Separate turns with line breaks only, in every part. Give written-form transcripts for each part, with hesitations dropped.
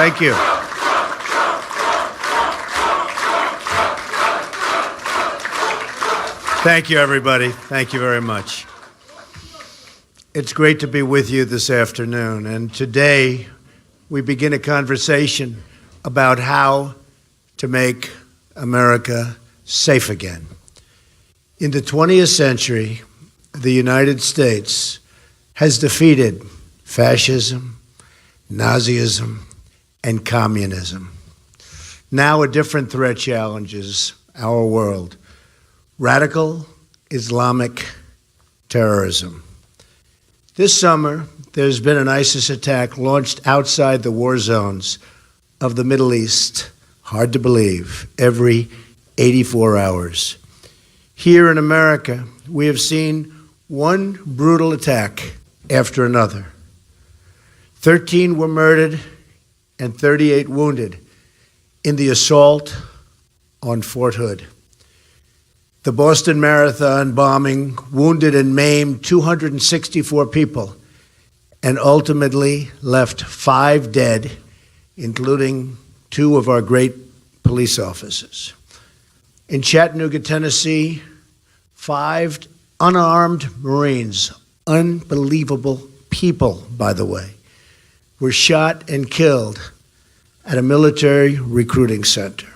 Thank you. Thank you, everybody. Thank you very much. It's great to be with you this afternoon. And today, we begin a conversation about how to make America safe again. In the 20th century, the United States has defeated fascism, Nazism, and communism. Now a different threat challenges our world: radical Islamic terrorism. This summer, there's been an ISIS attack launched outside the war zones of the Middle East, hard to believe, every 84 hours. Here in America, we have seen one brutal attack after another. 13 were murdered and 38 wounded in the assault on Fort Hood. The Boston Marathon bombing wounded and maimed 264 people and ultimately left 5 dead, including 2 of our great police officers. In Chattanooga, Tennessee, 5 unarmed Marines, unbelievable people, by the way, were shot and killed at a military recruiting center.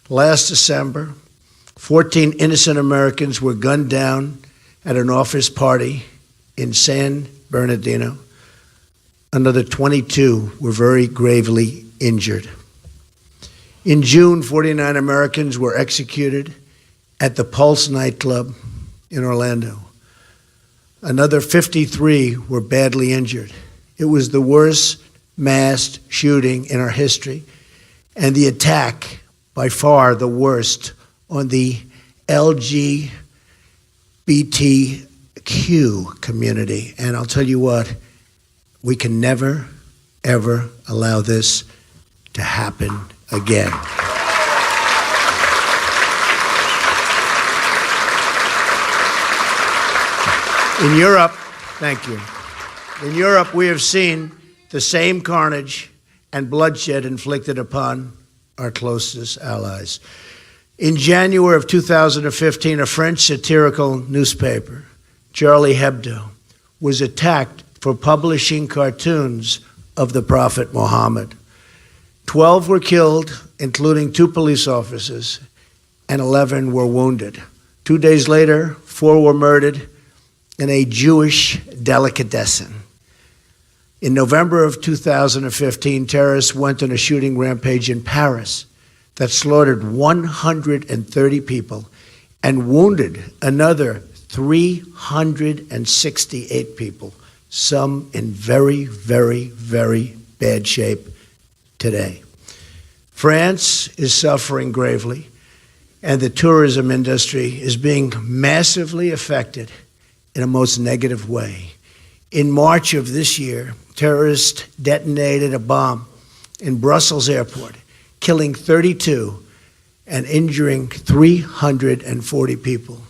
Last December, 14 innocent Americans were gunned down at an office party in San Bernardino. Another 22 were very gravely injured. In June, 49 Americans were executed at the Pulse nightclub in Orlando. Another 53 were badly injured. It was the worst mass shooting in our history, and the attack, by far the worst, on the LGBTQ community. And I'll tell you what, we can never, ever allow this to happen again. In Europe, thank you. In Europe, we have seen the same carnage and bloodshed inflicted upon our closest allies. In January of 2015, a French satirical newspaper, Charlie Hebdo, was attacked for publishing cartoons of the Prophet Muhammad. 12 were killed, including 2 police officers, and 11 were wounded. 2 days later, 4 were murdered in a Jewish delicatessen. In November of 2015, terrorists went on a shooting rampage in Paris that slaughtered 130 people and wounded another 368 people, some in very, very, very bad shape today. France is suffering gravely, and the tourism industry is being massively affected in a most negative way. In March of this year, terrorists detonated a bomb in Brussels airport, killing 32 and injuring 340 people.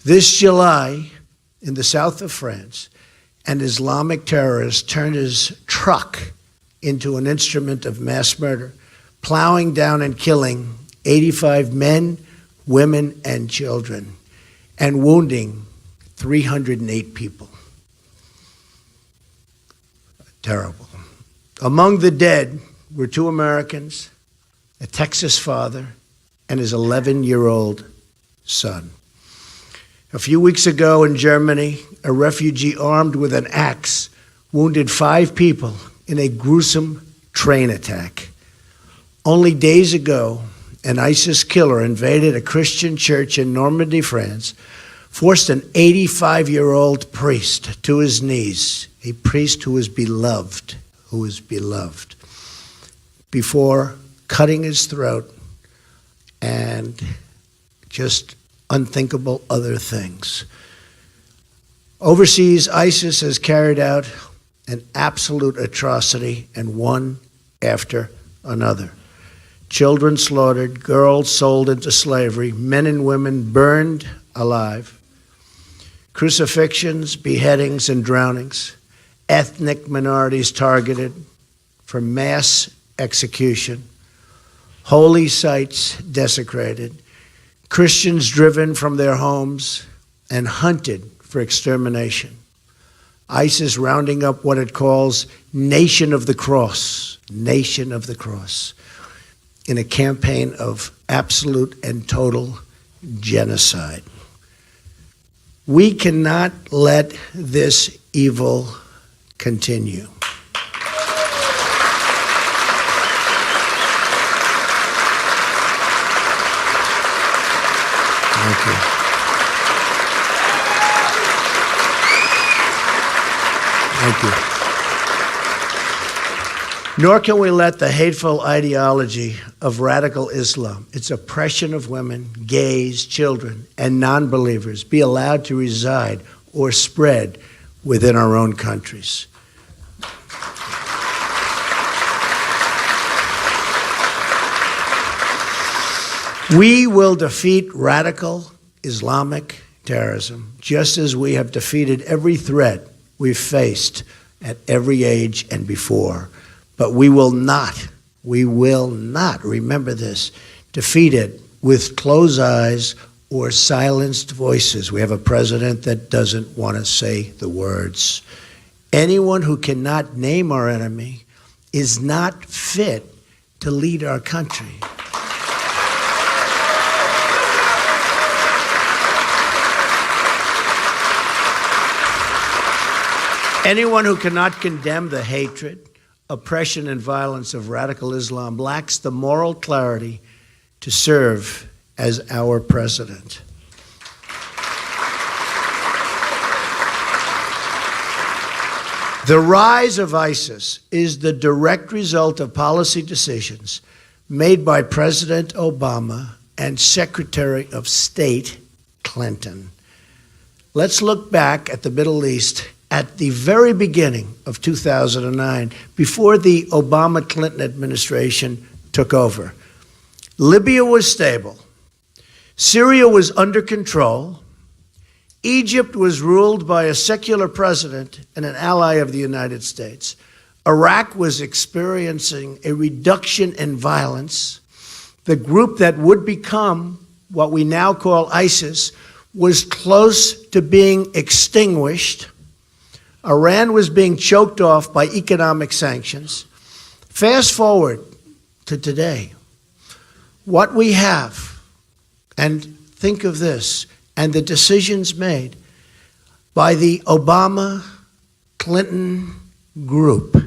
This July, in the south of France, an Islamic terrorist turned his truck into an instrument of mass murder, plowing down and killing 85 men, women, and children, and wounding 308 people. Terrible. Among the dead were 2 Americans, a Texas father, and his 11-year-old son. A few weeks ago in Germany, a refugee armed with an axe wounded 5 people in a gruesome train attack. Only days ago, an ISIS killer invaded a Christian church in Normandy, France, forced an 85-year-old priest to his knees, a priest who was beloved, before cutting his throat and just unthinkable other things. Overseas, ISIS has carried out an absolute atrocity, and one after another. Children slaughtered, girls sold into slavery, men and women burned alive, crucifixions, beheadings, and drownings, ethnic minorities targeted for mass execution, holy sites desecrated, Christians driven from their homes and hunted for extermination. ISIS rounding up what it calls Nation of the Cross, in a campaign of absolute and total genocide. We cannot let this evil continue. Thank you. Thank you. Nor can we let the hateful ideology of radical Islam, its oppression of women, gays, children, and non-believers be allowed to reside or spread within our own countries. We will defeat radical Islamic terrorism, just as we have defeated every threat we've faced at every age and before. But we will not, remember this, defeat it with closed eyes or silenced voices. We have a president that doesn't want to say the words. Anyone who cannot name our enemy is not fit to lead our country. Anyone who cannot condemn the hatred, oppression, and violence of radical Islam lacks the moral clarity to serve as our president. The rise of ISIS is the direct result of policy decisions made by President Obama and Secretary of State Clinton. Let's look back at the Middle East at the very beginning of 2009, before the Obama-Clinton administration took over. Libya was stable. Syria was under control. Egypt was ruled by a secular president and an ally of the United States. Iraq was experiencing a reduction in violence. The group that would become what we now call ISIS was close to being extinguished. Iran was being choked off by economic sanctions. Fast forward to today. What we have, and think of this, and the decisions made by the Obama-Clinton group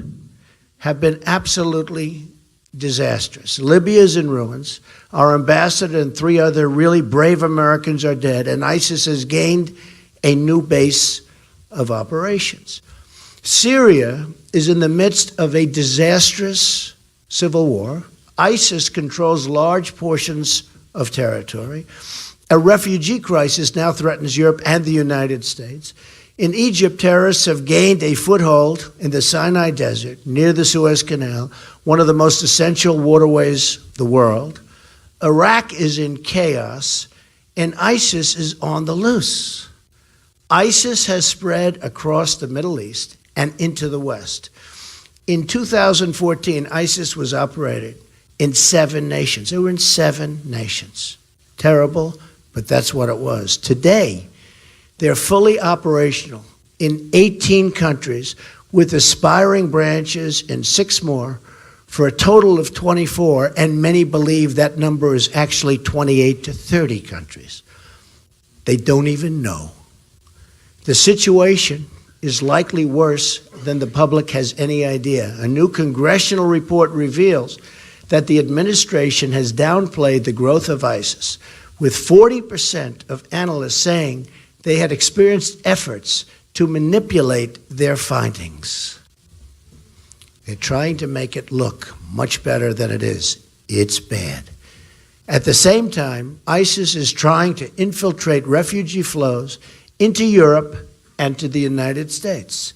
have been absolutely disastrous. Libya is in ruins. Our ambassador and 3 other really brave Americans are dead, and ISIS has gained a new base of operations. Syria is in the midst of a disastrous civil war. ISIS controls large portions of territory. A refugee crisis now threatens Europe and the United States. In Egypt, terrorists have gained a foothold in the Sinai Desert near the Suez Canal, one of the most essential waterways of the world. Iraq is in chaos, and ISIS is on the loose. ISIS has spread across the Middle East and into the West. In 2014, ISIS was operating in 7 nations. They were in 7 nations. Terrible, but that's what it was. Today, they're fully operational in 18 countries with aspiring branches in 6 more for a total of 24, and many believe that number is actually 28 to 30 countries. They don't even know. The situation is likely worse than the public has any idea. A new congressional report reveals that the administration has downplayed the growth of ISIS, with 40% of analysts saying they had experienced efforts to manipulate their findings. They're trying to make it look much better than it is. It's bad. At the same time, ISIS is trying to infiltrate refugee flows into Europe and to the United States.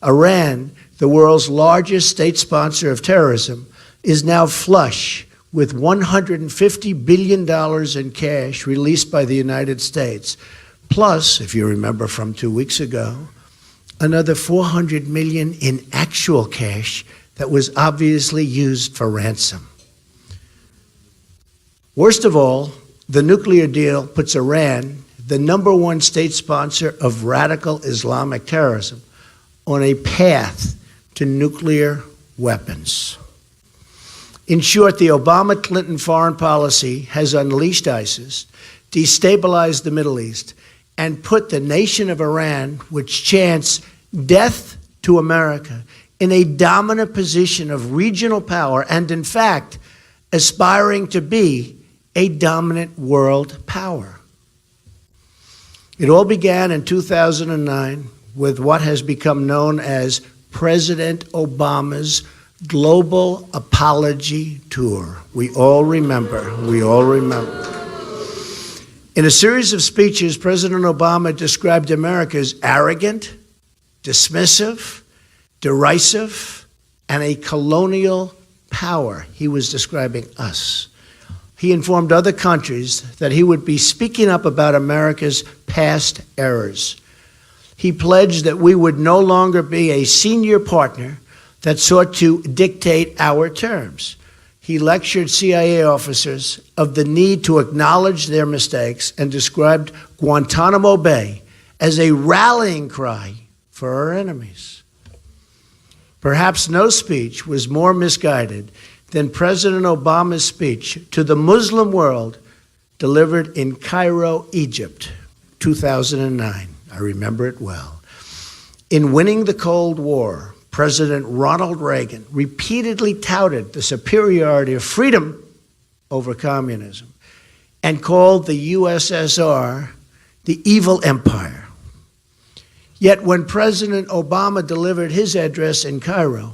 Iran, the world's largest state sponsor of terrorism, is now flush with $150 billion in cash released by the United States. Plus, if you remember from 2 weeks ago, another $400 million in actual cash that was obviously used for ransom. Worst of all, the nuclear deal puts Iran, the #1 state sponsor of radical Islamic terrorism, on a path to nuclear weapons. In short, the Obama-Clinton foreign policy has unleashed ISIS, destabilized the Middle East, and put the nation of Iran, which chants death to America, in a dominant position of regional power and, in fact, aspiring to be a dominant world power. It all began in 2009 with what has become known as President Obama's global apology tour. We all remember. In a series of speeches, President Obama described America as arrogant, dismissive, derisive, and a colonial power. He was describing us. He informed other countries that he would be speaking up about America's past errors. He pledged that we would no longer be a senior partner that sought to dictate our terms. He lectured CIA officers of the need to acknowledge their mistakes and described Guantanamo Bay as a rallying cry for our enemies. Perhaps no speech was more misguided than President Obama's speech to the Muslim world delivered in Cairo, Egypt, 2009. I remember it well. In winning the Cold War, President Ronald Reagan repeatedly touted the superiority of freedom over communism and called the USSR the evil empire. Yet when President Obama delivered his address in Cairo,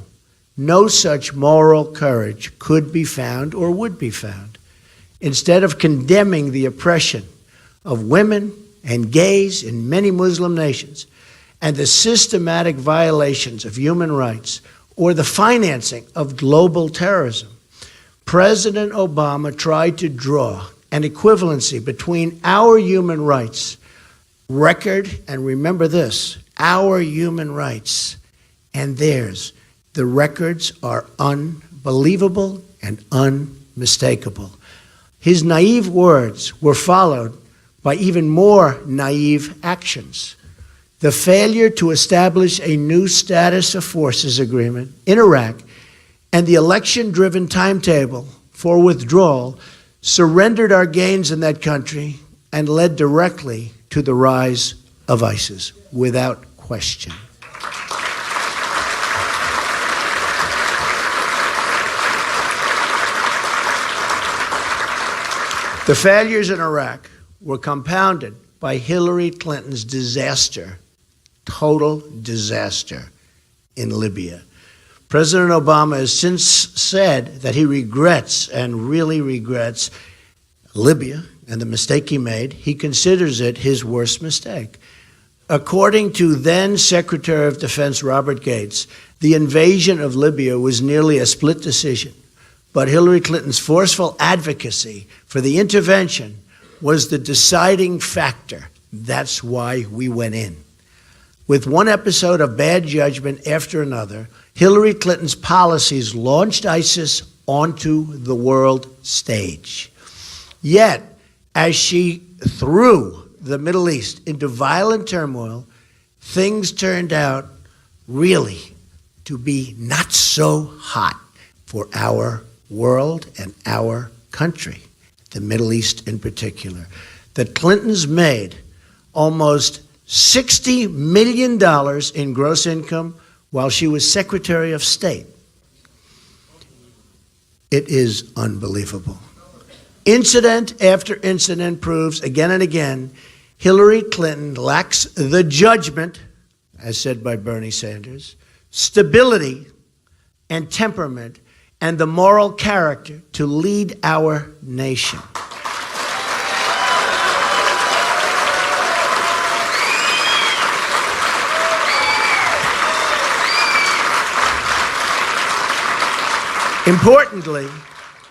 no such moral courage could be found or would be found. Instead of condemning the oppression of women and gays in many Muslim nations and the systematic violations of human rights or the financing of global terrorism, President Obama tried to draw an equivalency between our human rights record, and remember this, our human rights and theirs. The records are unbelievable and unmistakable. His naive words were followed by even more naive actions. The failure to establish a new status of forces agreement in Iraq and the election-driven timetable for withdrawal surrendered our gains in that country and led directly to the rise of ISIS, without question. The failures in Iraq were compounded by Hillary Clinton's disaster, total disaster, in Libya. President Obama has since said that he regrets, and really regrets, Libya and the mistake he made. He considers it his worst mistake. According to then Secretary of Defense Robert Gates, the invasion of Libya was nearly a split decision. But Hillary Clinton's forceful advocacy for the intervention was the deciding factor. That's why we went in. With one episode of bad judgment after another, Hillary Clinton's policies launched ISIS onto the world stage. Yet, as she threw the Middle East into violent turmoil, things turned out really to be not so hot for our world and our country, the Middle East in particular. The Clintons made almost $60 million in gross income while she was Secretary of State. It is unbelievable. Incident after incident proves again and again Hillary Clinton lacks the judgment, as said by Bernie Sanders, stability and temperament, and the moral character to lead our nation. Importantly,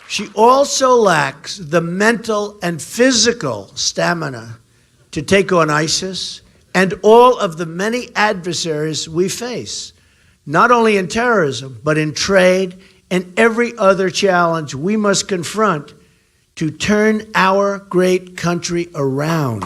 she also lacks the mental and physical stamina to take on ISIS and all of the many adversaries we face. not only in terrorism, but in trade and every other challenge we must confront to turn our great country around.